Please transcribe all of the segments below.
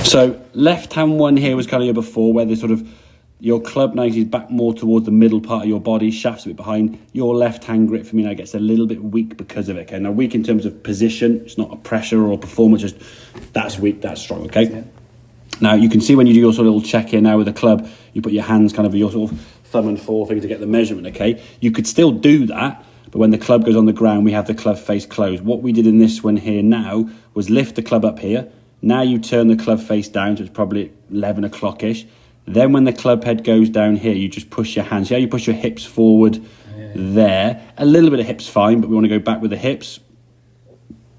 So left hand one here was kind of your before, where the sort of your club now is back more towards the middle part of your body, shaft's a bit behind. Your left hand grip for me now gets a little bit weak because of it. Okay, now weak in terms of position, it's not a pressure or performance, just that's weak, that's strong. Okay. Yeah. Now you can see when you do your sort of little check here now with the club, you put your hands kind of your sort of thumb and forefinger to get the measurement. Okay, you could still do that, but when the club goes on the ground, we have the club face closed. What we did in this one here now was lift the club up here. Now you turn the club face down, so it's probably 11 o'clock-ish. Then when the club head goes down here, you just push your hands. See how you push your hips forward there? A little bit of hips fine, but we want to go back with the hips,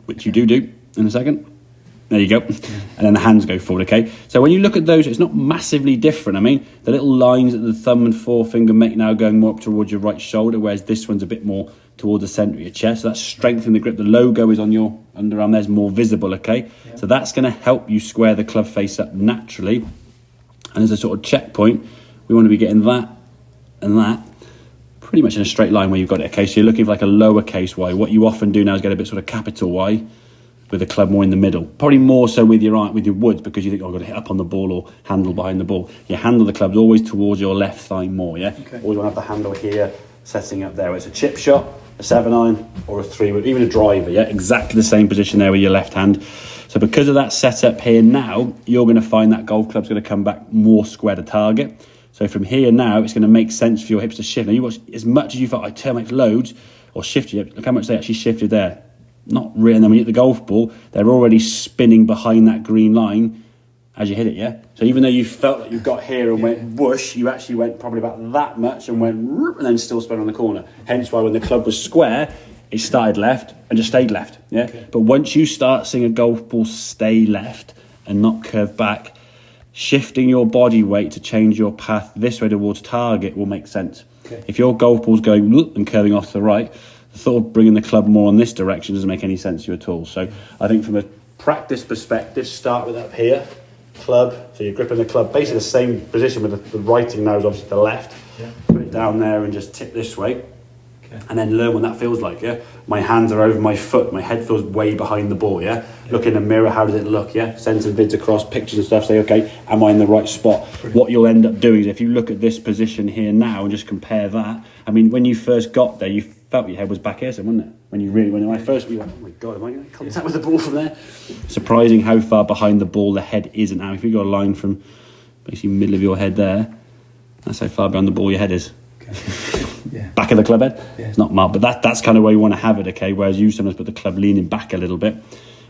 which you do in a second. There you go. And then the hands go forward, okay? So when you look at those, it's not massively different. I mean, the little lines that the thumb and forefinger make now going more up towards your right shoulder, whereas this one's a bit more towards the centre of your chest. So that's strengthening the grip. The logo is on your underarm. There's more visible, okay? Yeah. So that's going to help you square the club face up naturally. And as a sort of checkpoint, we want to be getting that and that pretty much in a straight line where you've got it, okay? So you're looking for like a lowercase y. What you often do now is get a bit sort of capital Y with the club more in the middle. Probably more so with your woods, because you think, oh, I've got to hit up on the ball or handle behind the ball. You handle the clubs always towards your left thigh more, yeah? Okay. Always want to have the handle here, setting up there. It's a chip shot, a 7-iron, or a 3-wood, even a driver, yeah? Exactly the same position there with your left hand. So because of that setup here now, you're going to find that golf club's going to come back more square to target. So from here now, it's going to make sense for your hips to shift. Now you watch, as much as you felt I turn my loads or shifted, look how much they actually shifted there. Not really. And then when you hit the golf ball, they're already spinning behind that green line as you hit it, yeah? So even though you felt like you got here and went whoosh, you actually went probably about that much and went and then still spun on the corner. Hence why when the club was square, it started left and just stayed left, yeah? Okay. But once you start seeing a golf ball stay left and not curve back, shifting your body weight to change your path this way towards target will make sense. Okay. If your golf ball's going and curving off to the right, the thought of bringing the club more on this direction doesn't make any sense to you at all. So I think from a practice perspective, start with up here, club, so you're gripping the club, basically the same position with the writing now is obviously the left. Yeah. Put it down there and just tip this way. Okay. And then learn what that feels like, yeah? My hands are over my foot, my head feels way behind the ball, yeah? Look in the mirror, how does it look, yeah? Send some vids across, pictures and stuff, say, okay, am I in the right spot? Brilliant. What you'll end up doing is if you look at this position here now and just compare that, I mean, when you first got there, you felt your head was back here, so wasn't it? When I first, you went, oh my God, am I going to contact with the ball from there? Surprising how far behind the ball the head isn't now. If you've got a line from basically middle of your head there, that's how far behind the ball your head is. Okay. Yeah. Back of the club head, yeah. It's not marked, but that's kind of where you want to have it, okay? Whereas you sometimes put the club leaning back a little bit,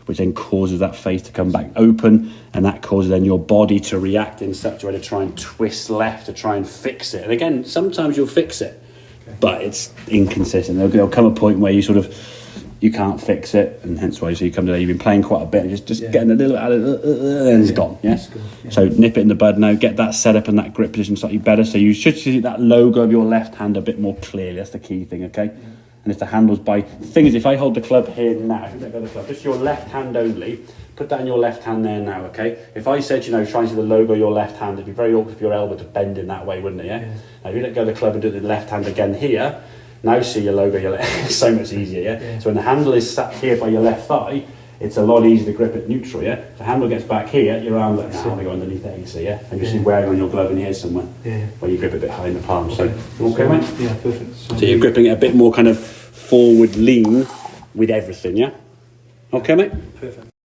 which then causes that face to come back open, and that causes then your body to react in such a way to try and twist left to try and fix it. And again, sometimes you'll fix it, okay, but it's inconsistent. There'll come a point where you can't fix it, and hence why you come to there. You've been playing quite a bit, and just getting a little out of and it's gone. Yeah? Yeah. So nip it in the bud now. Get that set up and that grip position slightly better. So you should see that logo of your left hand a bit more clearly. That's the key thing, okay? Yeah. And if the handle's by... The thing is, if I hold the club here now, just your left hand only, put that in your left hand there now, okay? If I said, try and see the logo of your left hand, it'd be very awkward for your elbow to bend in that way, wouldn't it, yeah? Now, if you let go of the club and do the left hand again here, now see your logo, it's so much easier, yeah? So when the handle is sat here by your left thigh, it's a lot easier to grip it neutral, yeah? If the handle gets back here, your arm's like, now I want to go underneath there, you see, yeah? And you see wearing on your glove in here somewhere, where you grip it a bit high in the palm. So, okay, mate? Yeah, perfect. So you're gripping it a bit more kind of forward lean with everything, yeah? Okay, mate? Perfect.